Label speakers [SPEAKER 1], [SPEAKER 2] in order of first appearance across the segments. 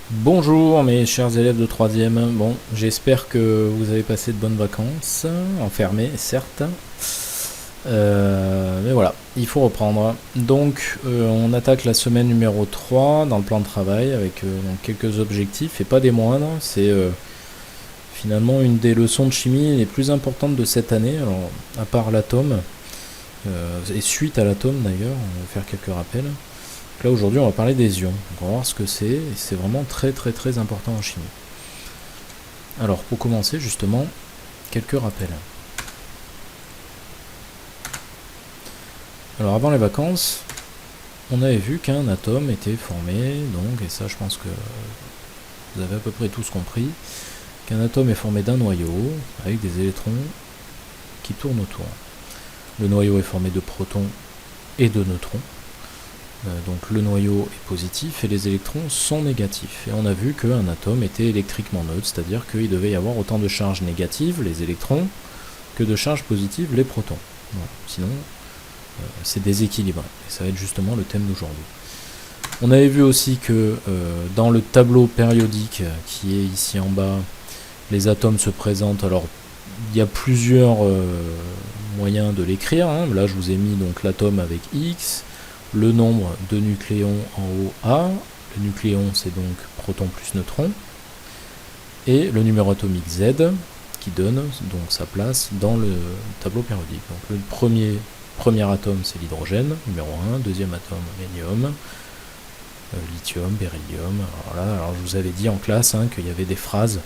[SPEAKER 1] Bonjour mes chers élèves de 3e. Bon, j'espère que vous avez passé de bonnes vacances, enfermés certes. Mais voilà, il faut reprendre. Donc on attaque la semaine numéro 3 dans le plan de travail avec donc quelques objectifs et pas des moindres. C'est finalement une des leçons de chimie les plus importantes de cette année. Alors à part l'atome, et suite à l'atome d'ailleurs, on va faire quelques rappels. Donc là aujourd'hui on va parler des ions, donc on va voir ce que c'est, et c'est vraiment très très très important en chimie. Alors pour commencer justement, quelques rappels. Alors avant les vacances, on avait vu qu'un atome était formé, donc, et ça je pense que vous avez à peu près tous compris, qu'un atome est formé d'un noyau avec des électrons qui tournent autour. Le noyau est formé de protons et de neutrons. Donc le noyau est positif et les électrons sont négatifs. Et on a vu qu'un atome était électriquement neutre, c'est-à-dire qu'il devait y avoir autant de charges négatives, les électrons, que de charges positives, les protons. Voilà. Sinon, c'est déséquilibré. Et ça va être justement le thème d'aujourd'hui. On avait vu aussi que dans le tableau périodique qui est ici en bas, les atomes se présentent. Alors, il y a plusieurs moyens de l'écrire. Là, je vous ai mis donc l'atome avec X, le nombre de nucléons en haut A, le nucléon c'est donc proton plus neutron, et le numéro atomique Z qui donne donc sa place dans le tableau périodique. Donc le premier atome c'est l'hydrogène, numéro 1, deuxième atome l'hélium, lithium, beryllium. Alors je vous avais dit en classe qu'il y avait des phrases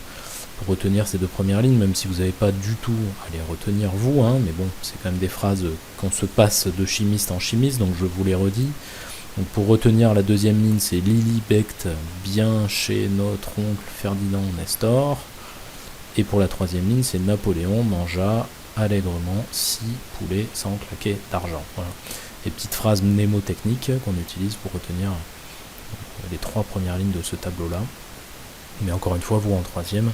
[SPEAKER 1] pour retenir ces deux premières lignes, même si vous n'avez pas du tout à les retenir vous, mais bon, c'est quand même des phrases qu'on se passe de chimiste en chimiste, donc je vous les redis. Donc pour retenir la deuxième ligne, c'est Lilibect, bien chez notre oncle Ferdinand Nestor. Et pour la troisième ligne, c'est Napoléon mangea allègrement 6 poulets sans claquer d'argent. Voilà. Les petites phrases mnémotechniques qu'on utilise pour retenir les trois premières lignes de ce tableau-là. Mais encore une fois, vous en troisième,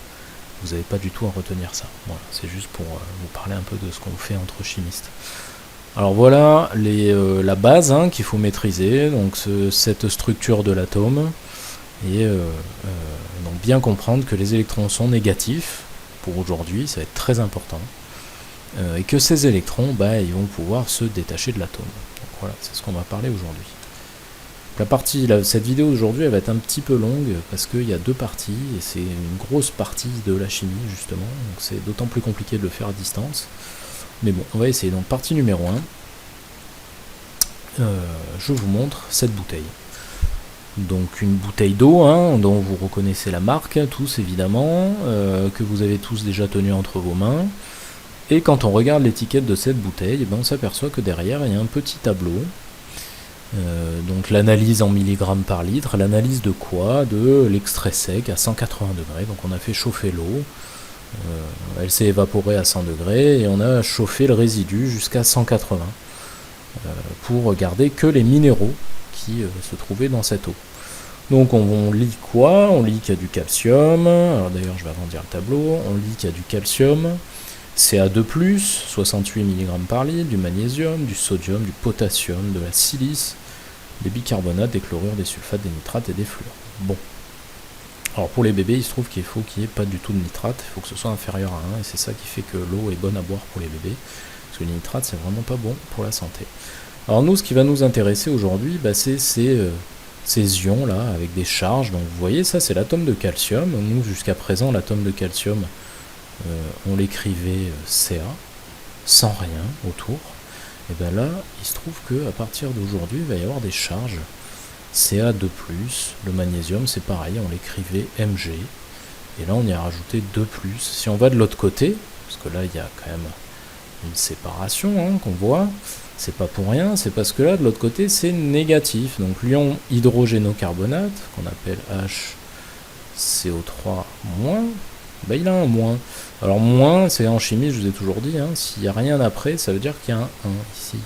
[SPEAKER 1] vous n'avez pas du tout à retenir ça. Voilà, c'est juste pour vous parler un peu de ce qu'on fait entre chimistes. Alors voilà la base qu'il faut maîtriser, donc cette structure de l'atome, et donc bien comprendre que les électrons sont négatifs, pour aujourd'hui, ça va être très important, et que ces électrons, ils vont pouvoir se détacher de l'atome. Donc voilà, c'est ce qu'on va parler aujourd'hui. Cette vidéo d'aujourd'hui elle va être un petit peu longue parce qu'il y a deux parties et c'est une grosse partie de la chimie justement, donc c'est d'autant plus compliqué de le faire à distance. Mais bon, on va essayer. Donc partie numéro 1, je vous montre cette bouteille. Donc une bouteille d'eau dont vous reconnaissez la marque, tous évidemment, que vous avez tous déjà tenu entre vos mains. Et quand on regarde l'étiquette de cette bouteille, on s'aperçoit que derrière il y a un petit tableau. Donc l'analyse en milligrammes par litre, l'analyse de quoi? De l'extrait sec à 180 degrés, donc on a fait chauffer l'eau, elle s'est évaporée à 100 degrés et on a chauffé le résidu jusqu'à 180 pour garder que les minéraux qui se trouvaient dans cette eau. Donc on lit quoi? On lit qu'il y a du calcium, alors d'ailleurs je vais agrandir le tableau, on lit qu'il y a du calcium, Ca2+, 68 mg par litre, du magnésium, du sodium, du potassium, de la silice, des bicarbonates, des chlorures, des sulfates, des nitrates et des fluors. Bon. Alors pour les bébés, il se trouve qu'il faut qu'il n'y ait pas du tout de nitrate, il faut que ce soit inférieur à 1, et c'est ça qui fait que l'eau est bonne à boire pour les bébés, parce que les nitrates c'est vraiment pas bon pour la santé. Alors nous, ce qui va nous intéresser aujourd'hui, c'est ces ions là, avec des charges. Donc vous voyez, ça c'est l'atome de calcium. Nous, jusqu'à présent, l'atome de calcium, on l'écrivait Ca, sans rien autour. Et bien là, il se trouve qu'à partir d'aujourd'hui, il va y avoir des charges. Ca2+, le magnésium, c'est pareil, on l'écrivait Mg. Et là, on y a rajouté 2+. Si on va de l'autre côté, parce que là, il y a quand même une séparation qu'on voit, c'est pas pour rien, c'est parce que là, de l'autre côté, c'est négatif. Donc l'ion hydrogénocarbonate, qu'on appelle HCO3-, il a un moins. Alors moins, c'est en chimie, je vous ai toujours dit, s'il n'y a rien après, ça veut dire qu'il y a un 1 ici.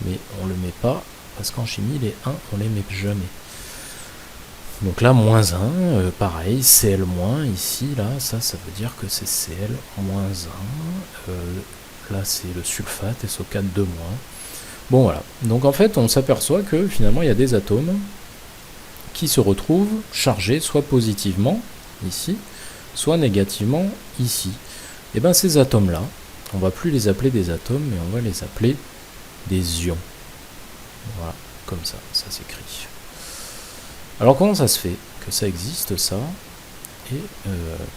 [SPEAKER 1] Mais on ne le met pas, parce qu'en chimie, les 1, on les met jamais. Donc là, moins 1, pareil, Cl-, ici, là, ça veut dire que c'est Cl-1. Là, c'est le sulfate, SO4-. Bon, voilà. Donc en fait, on s'aperçoit que finalement, il y a des atomes qui se retrouvent chargés soit positivement, ici, soit négativement, ici. Et bien ces atomes-là, on ne va plus les appeler des atomes, mais on va les appeler des ions. Voilà, comme ça s'écrit. Alors comment ça se fait que ça existe, ça, et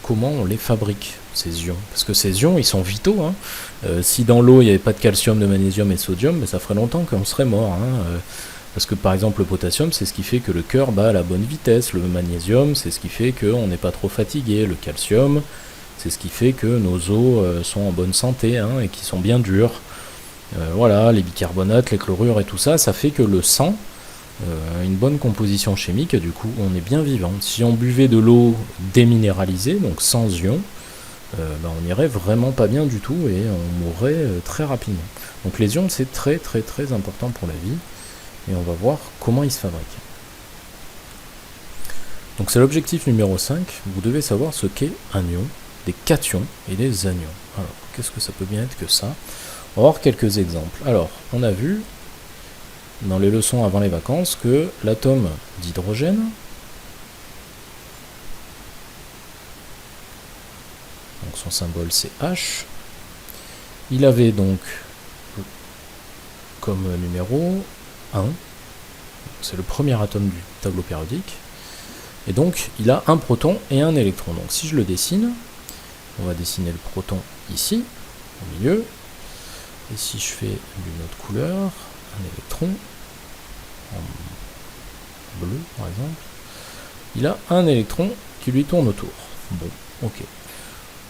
[SPEAKER 1] comment on les fabrique, ces ions? Parce que ces ions, ils sont vitaux. Hein. Si dans l'eau, il n'y avait pas de calcium, de magnésium et de sodium, ben, ça ferait longtemps qu'on serait mort. Hein. Parce que par exemple, le potassium, c'est ce qui fait que le cœur bat à la bonne vitesse. Le magnésium, c'est ce qui fait qu'on n'est pas trop fatigué. Le calcium, c'est ce qui fait que nos os sont en bonne santé, hein, et qui sont bien durs. Voilà, les bicarbonates, les chlorures et tout ça, ça fait que le sang a une bonne composition chimique, et du coup, on est bien vivant. Si on buvait de l'eau déminéralisée, donc sans ions, ben on irait vraiment pas bien du tout et on mourrait très rapidement. Donc les ions, c'est très très très important pour la vie. Et on va voir comment ils se fabriquent. Donc c'est l'objectif numéro 5, vous devez savoir ce qu'est un ion, des cations et des anions. Alors, qu'est-ce que ça peut bien être que ça? On va voir quelques exemples. Alors, on a vu, dans les leçons avant les vacances, que l'atome d'hydrogène, donc son symbole c'est H, il avait donc comme numéro 1, c'est le premier atome du tableau périodique, et donc il a un proton et un électron. Donc si je le dessine, on va dessiner le proton ici, au milieu, et si je fais d'une autre couleur, un électron, en bleu par exemple, il a un électron qui lui tourne autour. Bon, ok.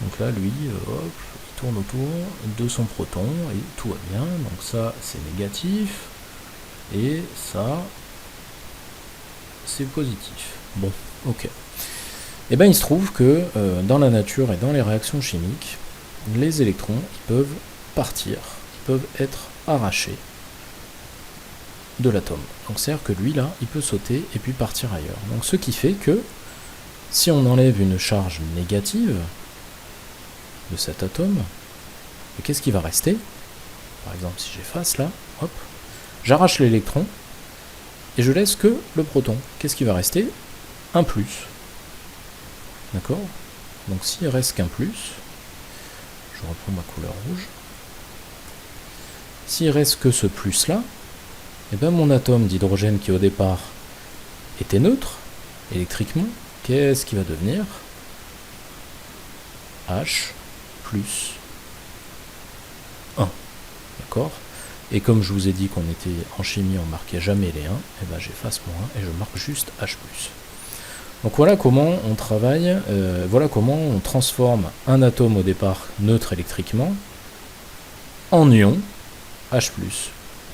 [SPEAKER 1] Donc là, lui, hop, il tourne autour de son proton, et tout va bien. Donc ça, c'est négatif. Et ça, c'est positif. Bon, ok. Et bien il se trouve que dans la nature et dans les réactions chimiques, les électrons ils peuvent partir, ils peuvent être arrachés de l'atome. Donc c'est-à-dire que lui là, il peut sauter et puis partir ailleurs. Donc ce qui fait que si on enlève une charge négative de cet atome, qu'est-ce qui va rester? Par exemple si j'efface là, hop, j'arrache l'électron et je laisse que le proton. Qu'est-ce qui va rester? Un plus. D'accord? Donc s'il reste qu'un plus, je reprends ma couleur rouge. S'il reste que ce plus là, et bien mon atome d'hydrogène qui au départ était neutre, électriquement, qu'est-ce qu'il va devenir? H plus 1. D'accord? Et comme je vous ai dit qu'on était en chimie, on marquait jamais les 1, et ben j'efface mon 1 et je marque juste H+. Donc voilà comment on travaille, voilà comment on transforme un atome au départ neutre électriquement en ion H+.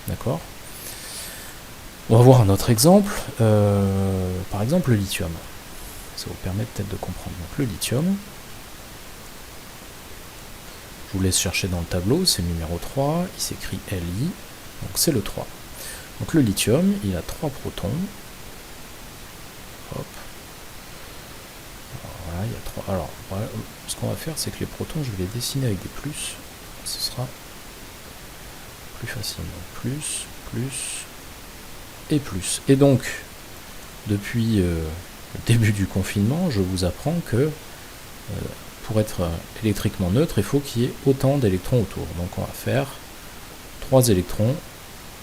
[SPEAKER 1] D'accord? On va voir un autre exemple, par exemple le lithium. Ça vous permet peut-être de comprendre. Donc le lithium, je vous laisse chercher dans le tableau, c'est le numéro 3, il s'écrit Li, donc c'est le 3. Donc le lithium, il a 3 protons. Hop. Voilà, il y a 3. Alors, voilà, ce qu'on va faire, c'est que les protons, je vais les dessiner avec des plus. Ce sera plus facile. Donc plus, plus et plus. Et donc, depuis le début du confinement, je vous apprends que pour être électriquement neutre, il faut qu'il y ait autant d'électrons autour. Donc on va faire 3 électrons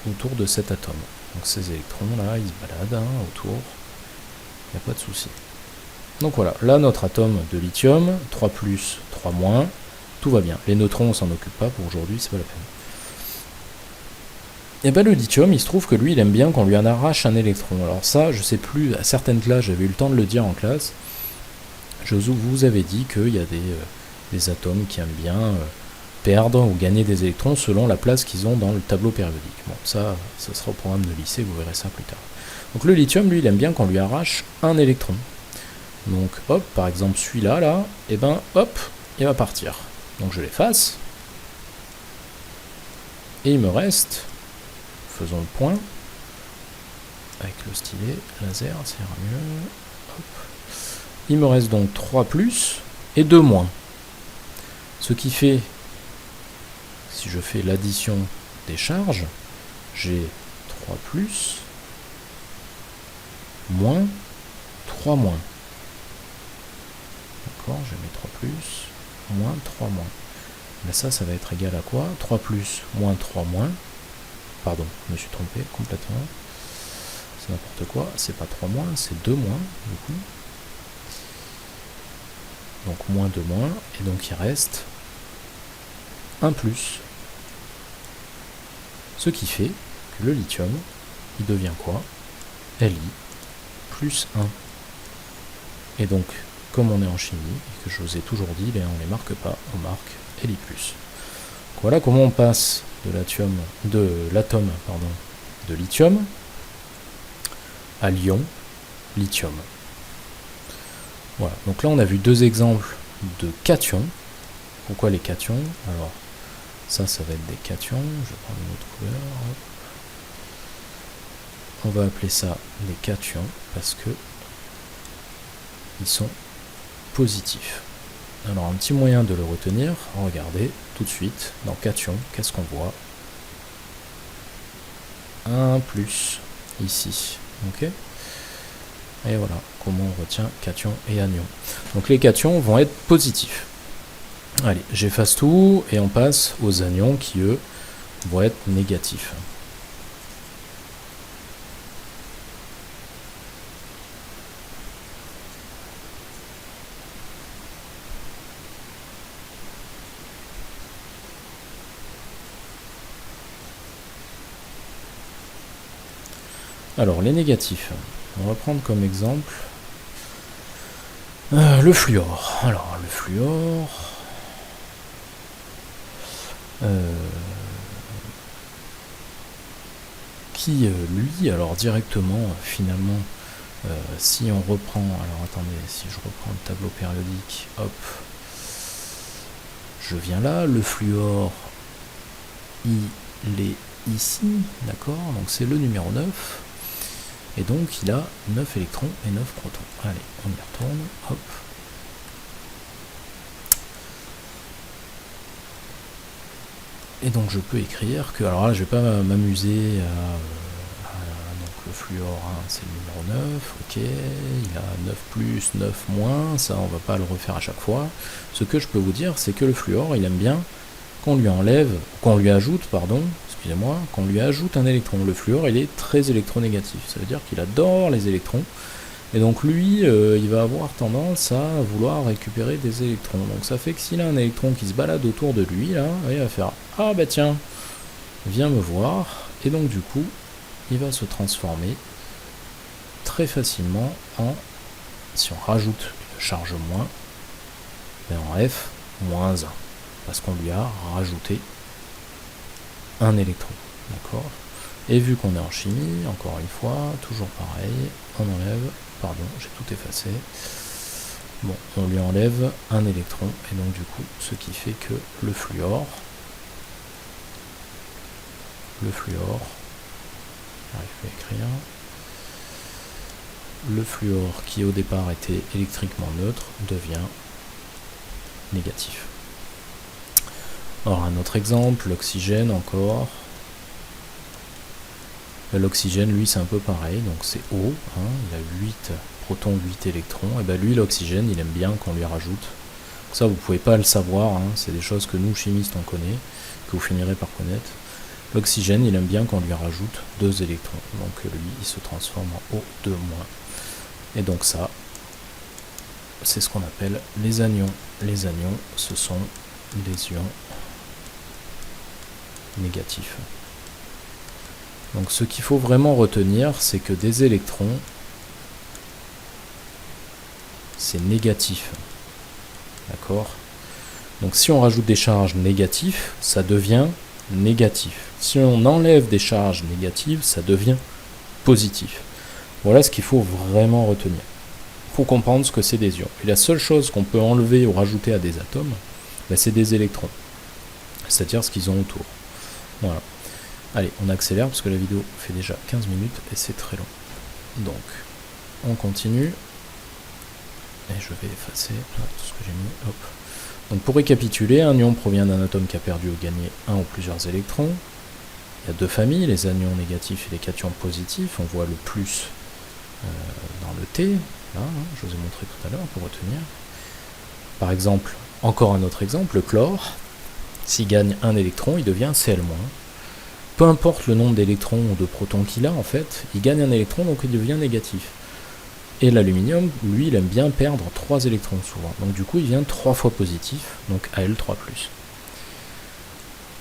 [SPEAKER 1] autour de cet atome. Donc ces électrons-là, ils se baladent autour, il n'y a pas de souci. Donc voilà, là notre atome de lithium, 3+, 3-, tout va bien. Les neutrons, on s'en occupe pas pour aujourd'hui, c'est pas la peine. Et bien le lithium, il se trouve que lui, il aime bien qu'on lui en arrache un électron. Alors ça, je sais plus, à certaines classes, j'avais eu le temps de le dire en classe, je vous avais dit qu'il y a des atomes qui aiment bien perdre ou gagner des électrons selon la place qu'ils ont dans le tableau périodique. Bon, ça sera au programme de lycée, vous verrez ça plus tard. Donc le lithium, lui, il aime bien qu'on lui arrache un électron. Donc hop, par exemple celui-là, là, et ben hop, il va partir. Donc je l'efface. Et il me reste, faisons le point, avec le stylet laser, ça ira mieux. Hop. Il me reste donc 3+ et 2-. Ce qui fait, si je fais l'addition des charges, j'ai 3+, moins 3 moins. D'accord, je mets 3 plus, moins 3 moins. Mais ça va être égal à quoi? 3 plus, moins 3 moins. Pardon, je me suis trompé complètement. C'est n'importe quoi, c'est pas 3 moins, c'est 2 moins, du coup. Donc moins 2 moins, et donc il reste 1 plus. Ce qui fait que le lithium, il devient quoi? Li plus 1. Et donc, comme on est en chimie, et que je vous ai toujours dit, on ne les marque pas, on marque Li+. Voilà comment on passe de l'atome de lithium à l'ion lithium. Voilà, donc là on a vu deux exemples de cations. Pourquoi les cations? Alors, ça va être des cations, je vais prendre une autre couleur. On va appeler ça des cations parce que ils sont positifs. Alors un petit moyen de le retenir, regardez tout de suite, dans cation, qu'est-ce qu'on voit? 1 plus ici, ok? Et voilà comment on retient cation et anion. Donc les cations vont être positifs. Allez, j'efface tout et on passe aux anions qui eux vont être négatifs. Alors les négatifs, on va prendre comme exemple le fluor. Alors le fluor, qui lui, alors directement finalement, si on reprend, alors attendez, si je reprends le tableau périodique, hop, je viens là, le fluor, il est ici, d'accord, donc c'est le numéro 9. Et donc il a 9 électrons et 9 protons. Allez, on y retourne, hop. Et donc je peux écrire que, alors là je vais pas m'amuser donc le fluor 1 c'est le numéro 9, ok, il a 9 plus, 9 moins, ça on va pas le refaire à chaque fois. Ce que je peux vous dire c'est que le fluor il aime bien qu'on lui ajoute, excusez-moi, qu'on lui ajoute un électron. Le fluor, il est très électronégatif. Ça veut dire qu'il adore les électrons. Et donc lui, il va avoir tendance à vouloir récupérer des électrons. Donc ça fait que s'il a un électron qui se balade autour de lui, là, il va faire « Ah bah tiens, viens me voir ». Et donc du coup, il va se transformer très facilement en, si on rajoute une charge moins, en F moins 1. Parce qu'on lui a rajouté un électron, d'accord? Et vu qu'on est en chimie, encore une fois, toujours pareil, on enlève, pardon, j'ai tout effacé, bon, on lui enlève un électron, et donc du coup, ce qui fait que le fluor, j'arrive pas à écrire, le fluor qui au départ était électriquement neutre, devient négatif. Alors un autre exemple, l'oxygène encore. L'oxygène, lui, c'est un peu pareil, donc c'est O, hein, il a 8 protons, 8 électrons, et bien lui, l'oxygène, il aime bien qu'on lui rajoute. Ça, vous pouvez pas le savoir, hein, c'est des choses que nous, chimistes, on connaît, que vous finirez par connaître. L'oxygène, il aime bien qu'on lui rajoute 2 électrons, donc lui, il se transforme en O2-. Et donc ça, c'est ce qu'on appelle les anions. Les anions, ce sont des ions négatif. Donc ce qu'il faut vraiment retenir, c'est que des électrons, c'est négatif. D'accord? Donc si on rajoute des charges négatives, ça devient négatif. Si on enlève des charges négatives, ça devient positif. Voilà ce qu'il faut vraiment retenir pour comprendre ce que c'est des ions. Et la seule chose qu'on peut enlever ou rajouter à des atomes, c'est des électrons. C'est-à-dire ce qu'ils ont autour. Voilà. Allez, on accélère parce que la vidéo fait déjà 15 minutes et c'est très long. Donc, on continue. Et je vais effacer tout ce que j'ai mis. Hop. Donc pour récapituler, un ion provient d'un atome qui a perdu ou gagné un ou plusieurs électrons. Il y a deux familles, les anions négatifs et les cations positifs. On voit le plus dans le T. Là, hein, je vous ai montré tout à l'heure pour retenir. Par exemple, encore un autre exemple, le chlore, s'il gagne un électron, il devient Cl-. Peu importe le nombre d'électrons ou de protons qu'il a, en fait, il gagne un électron, donc il devient négatif. Et l'aluminium, lui, il aime bien perdre 3 électrons souvent. Donc du coup, il vient 3 fois positif, donc Al3+.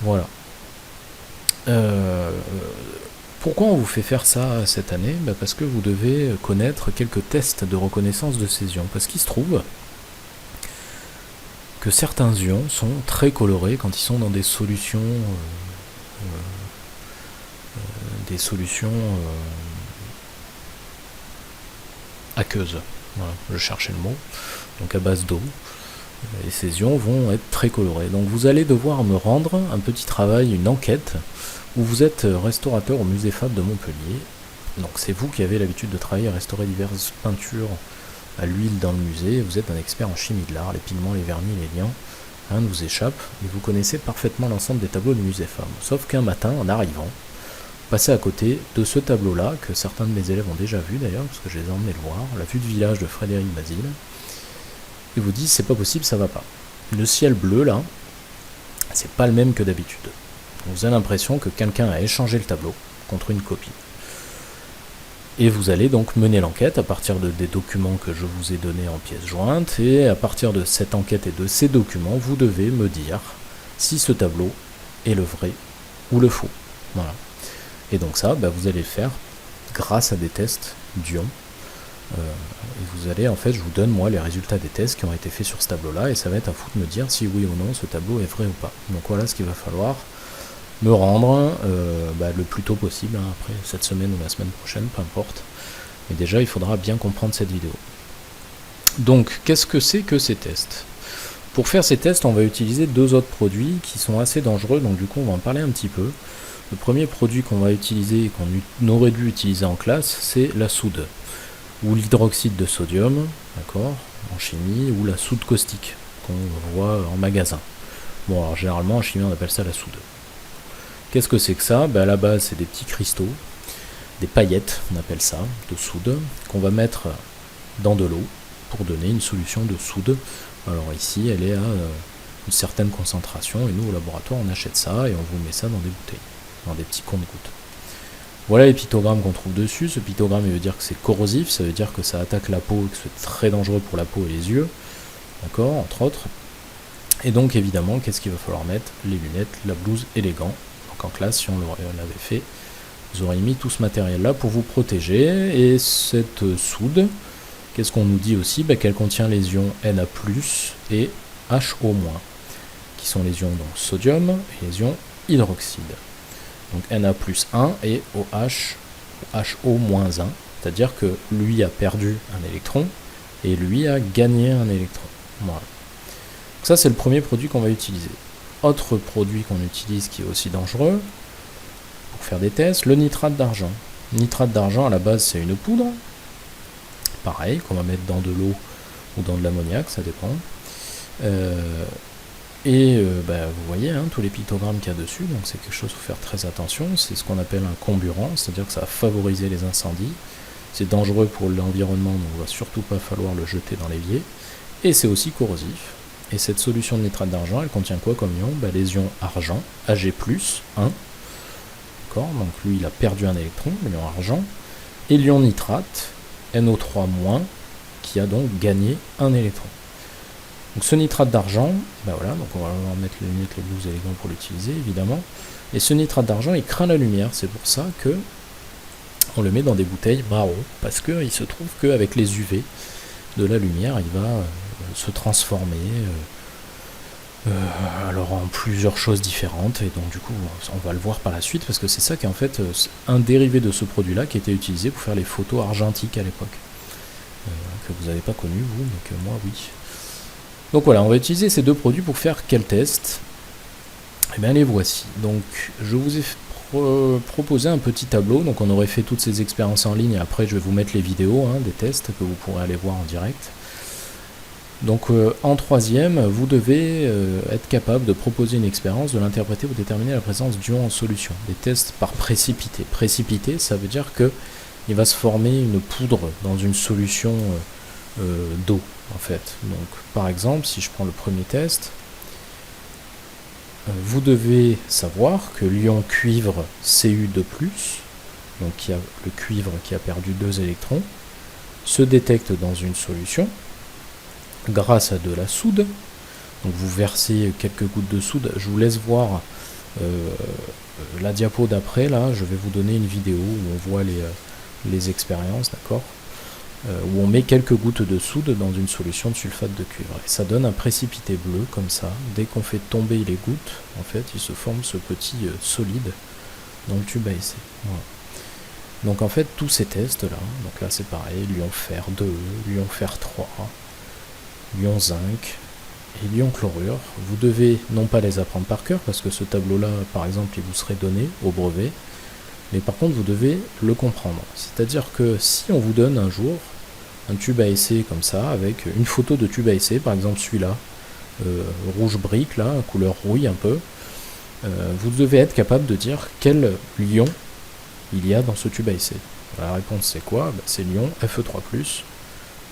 [SPEAKER 1] Voilà. Pourquoi on vous fait faire ça cette année? Parce que vous devez connaître quelques tests de reconnaissance de ces ions. Parce qu'il se trouve que certains ions sont très colorés quand ils sont dans des solutions aqueuses. Voilà, je cherchais le mot. Donc à base d'eau. Et ces ions vont être très colorés. Donc vous allez devoir me rendre un petit travail, une enquête, où vous êtes restaurateur au musée Fab de Montpellier. Donc c'est vous qui avez l'habitude de travailler à restaurer diverses peintures à l'huile dans le musée. Vous êtes un expert en chimie de l'art, les pigments, les vernis, les liants. Rien ne vous échappe et vous connaissez parfaitement l'ensemble des tableaux du musée Fab. Sauf qu'un matin, en arrivant, passez à côté de ce tableau-là, que certains de mes élèves ont déjà vu d'ailleurs, parce que je les ai emmenés le voir, la vue de village de Frédéric Basile. Et vous disent c'est pas possible, ça va pas. Le ciel bleu là, c'est pas le même que d'habitude. Vous avez l'impression que quelqu'un a échangé le tableau contre une copie. Et vous allez donc mener l'enquête à partir des documents que je vous ai donnés en pièces jointes, et à partir de cette enquête et de ces documents, vous devez me dire si ce tableau est le vrai ou le faux. Voilà. Et donc ça, vous allez le faire grâce à des tests d'ions. Et vous allez, en fait, je vous donne moi les résultats des tests qui ont été faits sur ce tableau-là, et ça va être à vous de me dire si oui ou non ce tableau est vrai ou pas. Donc voilà ce qu'il va falloir me rendre le plus tôt possible, hein, après cette semaine ou la semaine prochaine, peu importe. Mais déjà, il faudra bien comprendre cette vidéo. Donc, qu'est-ce que c'est que ces tests? Pour faire ces tests, on va utiliser 2 autres produits qui sont assez dangereux, donc du coup, on va en parler un petit peu. Le premier produit qu'on va utiliser et qu'on aurait dû utiliser en classe, c'est la soude, ou l'hydroxyde de sodium, d'accord, en chimie, ou la soude caustique, qu'on voit en magasin. Bon, alors généralement, en chimie, on appelle ça la soude. Qu'est-ce que c'est que ça? À la base, c'est des petits cristaux, des paillettes, on appelle ça, de soude, qu'on va mettre dans de l'eau pour donner une solution de soude. Alors ici, elle est à une certaine concentration, et nous, au laboratoire, on achète ça et on vous met ça dans des bouteilles, dans des petits comptes-gouttes. Voilà les pictogrammes qu'on trouve dessus. Ce pictogramme, il veut dire que c'est corrosif, ça veut dire que ça attaque la peau et que c'est très dangereux pour la peau et les yeux, d'accord, entre autres. Et donc, évidemment, qu'est-ce qu'il va falloir mettre? Les lunettes, la blouse et les gants. En classe, si on l'avait fait, vous auriez mis tout ce matériel là pour vous protéger. Et cette soude, qu'est-ce qu'on nous dit aussi? Qu'elle contient les ions Na+, et HO-, qui sont les ions donc sodium et les ions hydroxyde. Donc Na+1 et OH, HO-1, c'est-à-dire que lui a perdu un électron et lui a gagné un électron. Voilà. Donc ça, c'est le premier produit qu'on va utiliser. Autre produit qu'on utilise qui est aussi dangereux pour faire des tests, le nitrate d'argent. Nitrate d'argent, à la base, c'est une poudre, pareil, qu'on va mettre dans de l'eau ou dans de l'ammoniac, ça dépend. Vous voyez tous les pictogrammes qu'il y a dessus, donc c'est quelque chose qu'il faut faire très attention. C'est ce qu'on appelle un comburant, c'est-à-dire que ça va favoriser les incendies. C'est dangereux pour l'environnement, donc il ne va surtout pas falloir le jeter dans l'évier. Et c'est aussi corrosif. Et cette solution de nitrate d'argent, elle contient quoi comme ion? Les ions argent, Ag+, 1. D'accord, donc lui, il a perdu un électron, l'ion argent. Et l'ion nitrate, NO3-, qui a donc gagné un électron. Donc ce nitrate d'argent, voilà, donc on va mettre les lunettes, les blouses et les gants pour l'utiliser, évidemment. Et ce nitrate d'argent, il craint la lumière, c'est pour ça que on le met dans des bouteilles marron, parce qu'il se trouve qu'avec les UV de la lumière, il va se transformer alors en plusieurs choses différentes, et donc du coup on va le voir par la suite, parce que c'est ça qui est en fait un dérivé de ce produit là qui était utilisé pour faire les photos argentiques à l'époque, que vous n'avez pas connu vous, mais que moi oui. Donc voilà, on va utiliser ces 2 produits pour faire quel test? Et bien les voici. Donc je vous ai proposé un petit tableau, donc on aurait fait toutes ces expériences en ligne, et après je vais vous mettre les vidéos des tests que vous pourrez aller voir en direct. Donc en 3e, vous devez être capable de proposer une expérience, de l'interpréter pour déterminer la présence d'ions en solution. Des tests par précipité. Précipité, ça veut dire que il va se former une poudre dans une solution d'eau en fait. Donc par exemple, si je prends le premier test, vous devez savoir que l'ion cuivre Cu2+, donc qui a le cuivre qui a perdu 2 électrons, se détecte dans une solution grâce à de la soude. Donc vous versez quelques gouttes de soude. Je vous laisse voir la diapo d'après. Là, je vais vous donner une vidéo où on voit les expériences, d'accord, où on met quelques gouttes de soude dans une solution de sulfate de cuivre. Et ça donne un précipité bleu comme ça. Dès qu'on fait tomber les gouttes, en fait, il se forme ce petit solide dans le tube à essai. Voilà. Donc en fait, tous ces tests là, donc là c'est pareil, l'ion fer 2, l'ion fer 3, l'ion zinc et l'ion chlorure, vous devez non pas les apprendre par cœur, parce que ce tableau-là, par exemple, il vous serait donné au brevet, mais par contre, vous devez le comprendre. C'est-à-dire que si on vous donne un jour un tube à essai comme ça, avec une photo de tube à essai, par exemple celui-là, rouge brique, là, couleur rouille un peu, vous devez être capable de dire quel ion il y a dans ce tube à essai. La réponse c'est quoi? C'est l'ion Fe3+,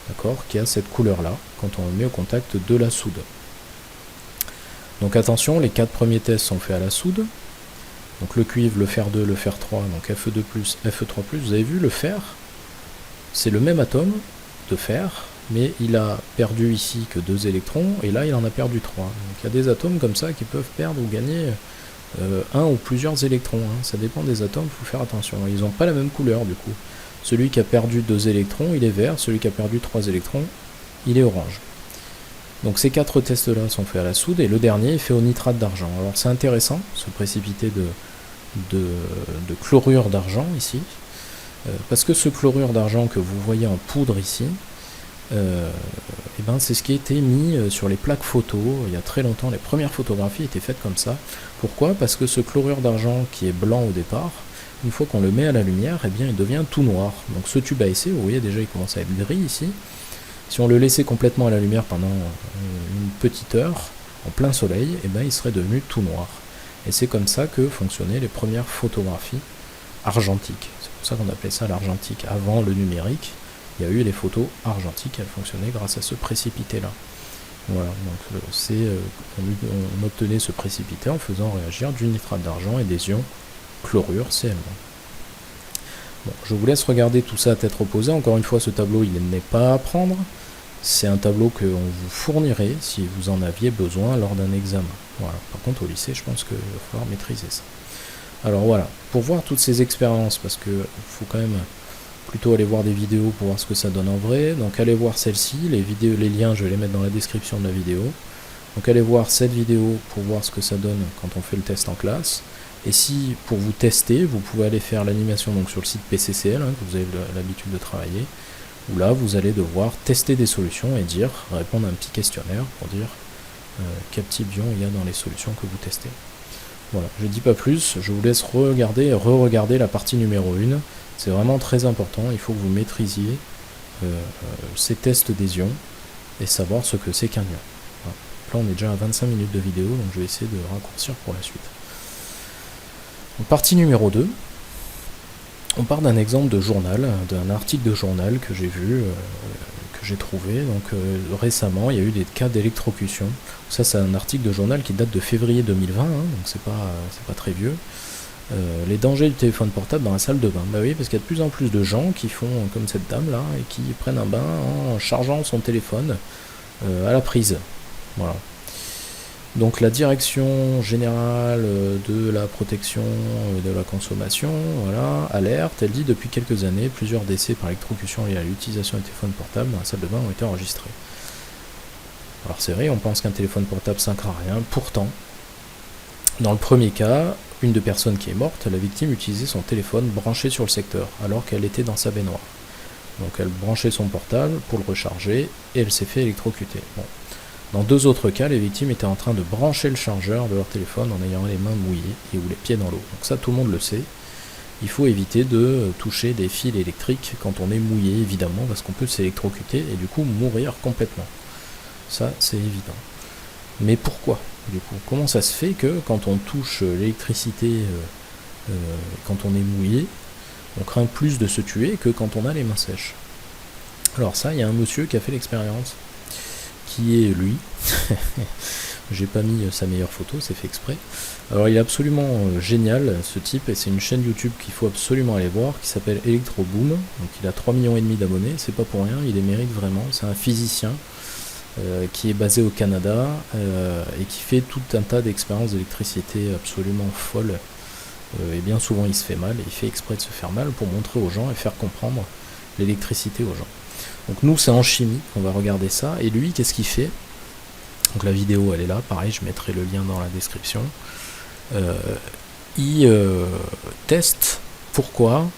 [SPEAKER 1] d'accord, qui a cette couleur-là, quand on le met au contact de la soude. Donc attention, les 4 premiers tests sont faits à la soude. Donc le cuivre, le fer 2, le fer 3, donc Fe2+, Fe3+, vous avez vu, le fer, c'est le même atome de fer, mais il a perdu ici que 2 électrons, et là il en a perdu 3. Donc il y a des atomes comme ça qui peuvent perdre ou gagner un ou plusieurs électrons, hein. Ça dépend des atomes, il faut faire attention. Ils n'ont pas la même couleur du coup. Celui qui a perdu 2 électrons, il est vert, celui qui a perdu 3 électrons, il est orange. Donc ces 4 tests-là sont faits à la soude, et le dernier est fait au nitrate d'argent. Alors c'est intéressant, ce précipité de chlorure d'argent ici, parce que ce chlorure d'argent que vous voyez en poudre ici, c'est ce qui a été mis sur les plaques photo il y a très longtemps. Les premières photographies étaient faites comme ça. Pourquoi? Parce que ce chlorure d'argent qui est blanc au départ, une fois qu'on le met à la lumière, il devient tout noir. Donc ce tube à essai, vous voyez déjà il commence à être gris ici. Si on le laissait complètement à la lumière pendant une petite heure, en plein soleil, il serait devenu tout noir. Et c'est comme ça que fonctionnaient les premières photographies argentiques. C'est pour ça qu'on appelait ça l'argentique. Avant le numérique, il y a eu les photos argentiques, elles fonctionnaient grâce à ce précipité-là. Voilà, donc on obtenait ce précipité en faisant réagir du nitrate d'argent et des ions chlorure Cl. Bon, je vous laisse regarder tout ça à tête reposée. Encore une fois, ce tableau, il n'est pas à prendre. C'est un tableau qu'on vous fournirait si vous en aviez besoin lors d'un examen. Voilà. Par contre, au lycée, je pense qu'il va falloir maîtriser ça. Alors voilà, pour voir toutes ces expériences, parce que faut quand même plutôt aller voir des vidéos pour voir ce que ça donne en vrai. Donc allez voir celle-ci, les liens je vais les mettre dans la description de la vidéo. Donc allez voir cette vidéo pour voir ce que ça donne quand on fait le test en classe. Et si pour vous tester, vous pouvez aller faire l'animation donc sur le site PCCL, que vous avez l'habitude de travailler, où là vous allez devoir tester des solutions et répondre à un petit questionnaire pour dire quel type d'ion il y a dans les solutions que vous testez. Voilà, je ne dis pas plus, je vous laisse regarder et re-regarder la partie numéro 1. C'est vraiment très important, il faut que vous maîtrisiez ces tests des ions et savoir ce que c'est qu'un ion. Voilà. Là on est déjà à 25 minutes de vidéo, donc je vais essayer de raccourcir pour la suite. Donc, partie numéro 2, on part d'un exemple de journal, d'un article de journal que j'ai vu, que j'ai trouvé. Donc récemment, il y a eu des cas d'électrocution. Ça, c'est un article de journal qui date de février 2020, donc c'est pas très vieux. Les dangers du téléphone portable dans la salle de bain. Bah oui, parce qu'il y a de plus en plus de gens qui font comme cette dame là et qui prennent un bain en chargeant son téléphone à la prise. Voilà. Donc la direction générale de la protection de la consommation, voilà, alerte, elle dit depuis quelques années, plusieurs décès par électrocution liés à l'utilisation des téléphones portables dans la salle de bain ont été enregistrés. Alors c'est vrai, on pense qu'un téléphone portable ça ne craint rien, pourtant, dans le premier cas, une de personnes qui est morte, la victime utilisait son téléphone branché sur le secteur, alors qu'elle était dans sa baignoire. Donc elle branchait son portable pour le recharger, et elle s'est fait électrocuter. Bon. Dans 2 autres cas, les victimes étaient en train de brancher le chargeur de leur téléphone en ayant les mains mouillées et ou les pieds dans l'eau. Donc ça, tout le monde le sait. Il faut éviter de toucher des fils électriques quand on est mouillé, évidemment, parce qu'on peut s'électrocuter et du coup mourir complètement. Ça, c'est évident. Mais pourquoi, du coup? Comment ça se fait que quand on touche l'électricité, quand on est mouillé, on craint plus de se tuer que quand on a les mains sèches? Alors ça, il y a un monsieur qui a fait l'expérience, qui est lui. J'ai pas mis sa meilleure photo, c'est fait exprès. Alors il est absolument génial ce type, et c'est une chaîne YouTube qu'il faut absolument aller voir, qui s'appelle Electroboom. Donc il a 3,5 millions d'abonnés, c'est pas pour rien, il les mérite vraiment. C'est un physicien qui est basé au Canada et qui fait tout un tas d'expériences d'électricité absolument folles. Et bien souvent il se fait mal, et il fait exprès de se faire mal pour montrer aux gens et faire comprendre l'électricité aux gens. Donc nous c'est en chimie qu'on va regarder ça, et lui qu'est-ce qu'il fait? Donc la vidéo elle est là, pareil je mettrai le lien dans la description. Il teste pourquoi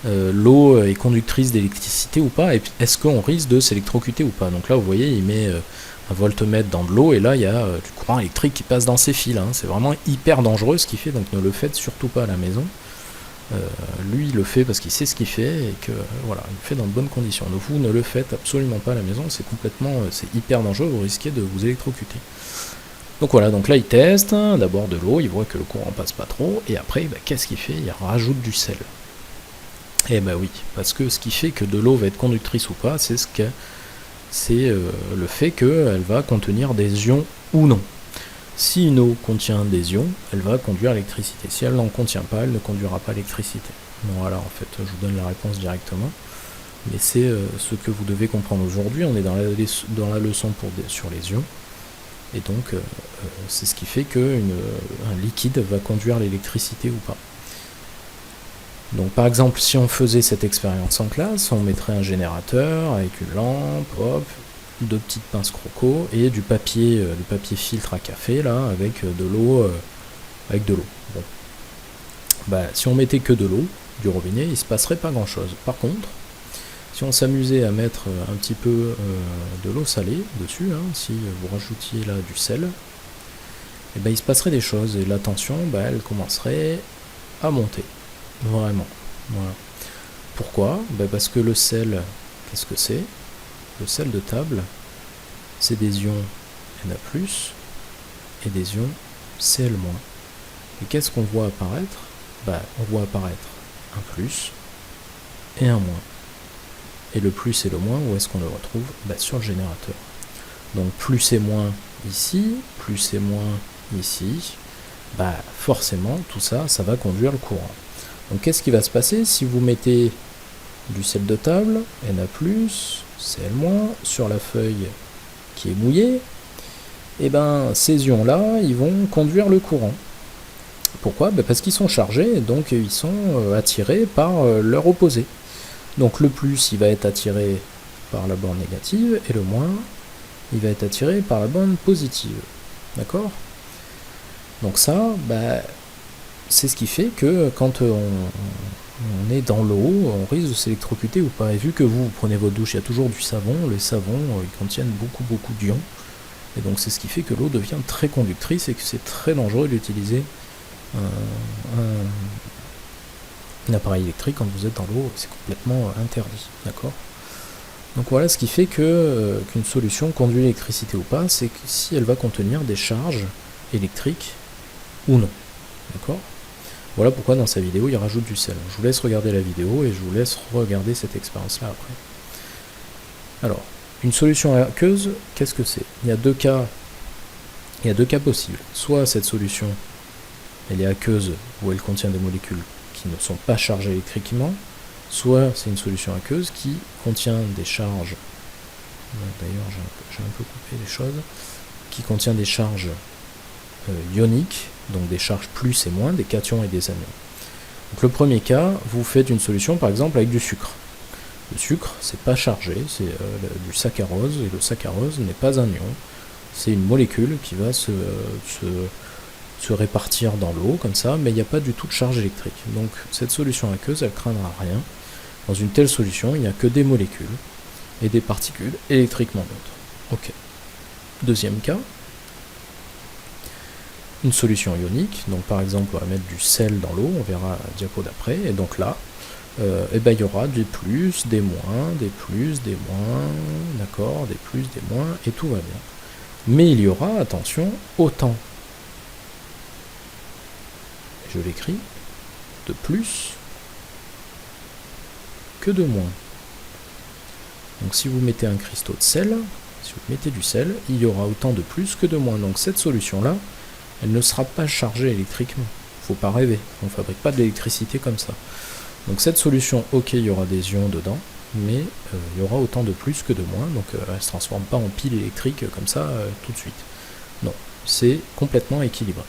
[SPEAKER 1] l'eau est conductrice d'électricité ou pas, et est-ce qu'on risque de s'électrocuter ou pas. Donc là vous voyez il met un voltmètre dans de l'eau, et là il y a du courant électrique qui passe dans ses fils, hein. C'est vraiment hyper dangereux ce qu'il fait, donc ne le faites surtout pas à la maison. Lui il le fait parce qu'il sait ce qu'il fait, et que voilà, il le fait dans de bonnes conditions. Donc vous ne le faites absolument pas à la maison, c'est c'est hyper dangereux, vous risquez de vous électrocuter. Donc voilà, donc là il teste, d'abord de l'eau, il voit que le courant passe pas trop, et après qu'est-ce qu'il fait? Il rajoute du sel. Et oui, parce que ce qui fait que de l'eau va être conductrice ou pas, c'est le fait qu'elle va contenir des ions ou non. Si une eau contient des ions, elle va conduire l'électricité. Si elle n'en contient pas, elle ne conduira pas l'électricité. Bon, voilà, en fait, je vous donne la réponse directement. Mais c'est ce que vous devez comprendre aujourd'hui. On est dans la leçon sur les ions. Et donc, c'est ce qui fait qu'un liquide va conduire l'électricité ou pas. Donc par exemple, si on faisait cette expérience en classe, on mettrait un générateur avec une lampe, hop, deux petites pinces croco et du papier filtre à café là, avec de l'eau. Bon. Si on mettait que de l'eau du robinet, il ne se passerait pas grand chose. Par contre, si on s'amusait à mettre un petit peu de l'eau salée dessus, hein, si vous rajoutiez là du sel, il se passerait des choses, et la tension, elle commencerait à monter. Vraiment. Voilà. Pourquoi? Parce que le sel, qu'est-ce que c'est? Le sel de table, c'est des ions Na+, et des ions Cl-. Et qu'est-ce qu'on voit apparaître? On voit apparaître un plus et un moins. Et le plus et le moins, où est-ce qu'on le retrouve? Sur le générateur. Donc plus et moins ici, plus et moins ici, forcément tout ça, ça va conduire le courant. Donc qu'est-ce qui va se passer si vous mettez du sel de table, Na+, Cl-, sur la feuille qui est mouillée? Ces ions-là, ils vont conduire le courant. Pourquoi? Parce qu'ils sont chargés, et donc ils sont attirés par leur opposé. Donc le plus, il va être attiré par la borne négative, et le moins, il va être attiré par la borne positive. D'accord? Donc ça, c'est ce qui fait que quand on est dans l'eau, on risque de s'électrocuter ou pas. Et vu que vous prenez votre douche, il y a toujours du savon, les savons ils contiennent beaucoup d'ions. Et donc c'est ce qui fait que l'eau devient très conductrice, et que c'est très dangereux d'utiliser un appareil électrique quand vous êtes dans l'eau, c'est complètement interdit. D'accord? Donc voilà ce qui fait qu'une solution conduit l'électricité ou pas, c'est que si elle va contenir des charges électriques ou non. D'accord? Voilà pourquoi dans sa vidéo il rajoute du sel. Je vous laisse regarder la vidéo, et je vous laisse regarder cette expérience-là après. Alors, une solution aqueuse, qu'est-ce que c'est? Il y a deux cas possibles. Soit cette solution, elle est aqueuse, où elle contient des molécules qui ne sont pas chargées électriquement, soit c'est une solution aqueuse qui contient des charges, d'ailleurs j'ai un peu coupé les choses, qui contient des charges ioniques, donc des charges plus et moins, des cations et des anions. Donc le premier cas, vous faites une solution par exemple avec du sucre. Le sucre, c'est pas chargé, c'est du saccharose, et le saccharose n'est pas un ion, c'est une molécule qui va se répartir dans l'eau comme ça, mais il n'y a pas du tout de charge électrique. Donc cette solution aqueuse, elle ne craindra rien. Dans une telle solution, il n'y a que des molécules et des particules électriquement neutres. Ok. Deuxième cas, une solution ionique, donc par exemple on va mettre du sel dans l'eau, on verra la diapo d'après, et donc là, il y aura des plus, des moins, des plus, des moins, d'accord, des plus, des moins, et tout va bien. Mais il y aura, attention, autant, je l'écris, de plus que de moins. Donc si vous mettez un cristaux de sel, si vous mettez du sel, il y aura autant de plus que de moins. Donc cette solution-là, elle ne sera pas chargée électriquement. Faut pas rêver, on ne fabrique pas de l'électricité comme ça. Donc cette solution, ok, il y aura des ions dedans, mais il y aura autant de plus que de moins, donc elle ne se transforme pas en pile électrique comme ça tout de suite. Non, c'est complètement équilibré.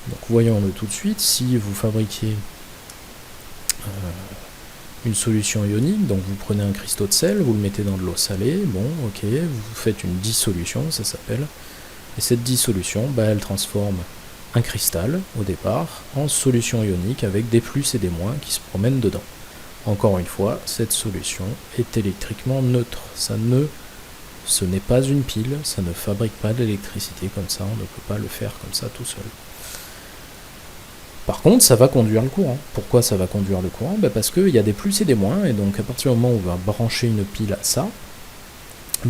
[SPEAKER 1] Donc voyons-le tout de suite, si vous fabriquez une solution ionique, donc vous prenez un cristaux de sel, vous le mettez dans de l'eau salée, bon ok, vous faites une dissolution, ça s'appelle, et cette dissolution, elle transforme un cristal, au départ, en solution ionique avec des plus et des moins qui se promènent dedans. Encore une fois, cette solution est électriquement neutre. Ce n'est pas une pile, ça ne fabrique pas de l'électricité comme ça, on ne peut pas le faire comme ça tout seul. Par contre, ça va conduire le courant. Pourquoi ça va conduire le courant? Parce qu'il y a des plus et des moins, et donc à partir du moment où on va brancher une pile à ça,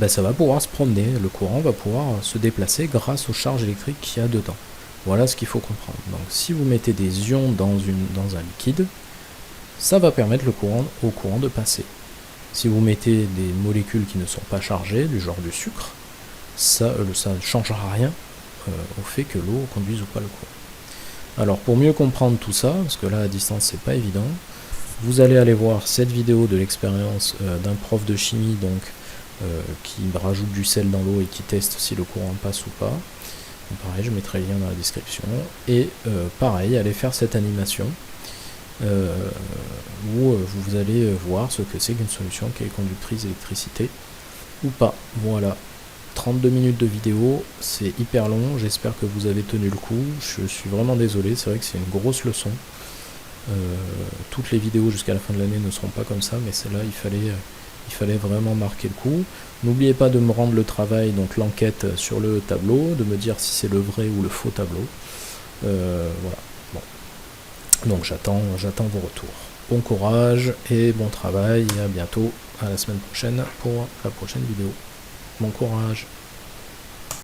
[SPEAKER 1] ça va pouvoir se promener, le courant va pouvoir se déplacer grâce aux charges électriques qu'il y a dedans. Voilà ce qu'il faut comprendre. Donc si vous mettez des ions dans un liquide, ça va permettre au courant de passer. Si vous mettez des molécules qui ne sont pas chargées, du genre du sucre, ça ne changera rien au fait que l'eau conduise ou pas le courant. Alors pour mieux comprendre tout ça, parce que là à distance c'est pas évident, vous allez aller voir cette vidéo de l'expérience d'un prof de chimie qui rajoute du sel dans l'eau et qui teste si le courant passe ou pas. Donc, pareil, je mettrai le lien dans la description. Et pareil, allez faire cette animation où vous allez voir ce que c'est qu'une solution qui est conductrice d'électricité ou pas. Voilà, 32 minutes de vidéo, c'est hyper long, j'espère que vous avez tenu le coup, je suis vraiment désolé, c'est vrai que c'est une grosse leçon. Toutes les vidéos jusqu'à la fin de l'année ne seront pas comme ça, mais celle-là, il fallait vraiment marquer le coup. N'oubliez pas de me rendre le travail, donc l'enquête sur le tableau, de me dire si c'est le vrai ou le faux tableau. Voilà. Bon. Donc j'attends vos retours. Bon courage et bon travail, et à bientôt, à la semaine prochaine pour la prochaine vidéo. Bon courage.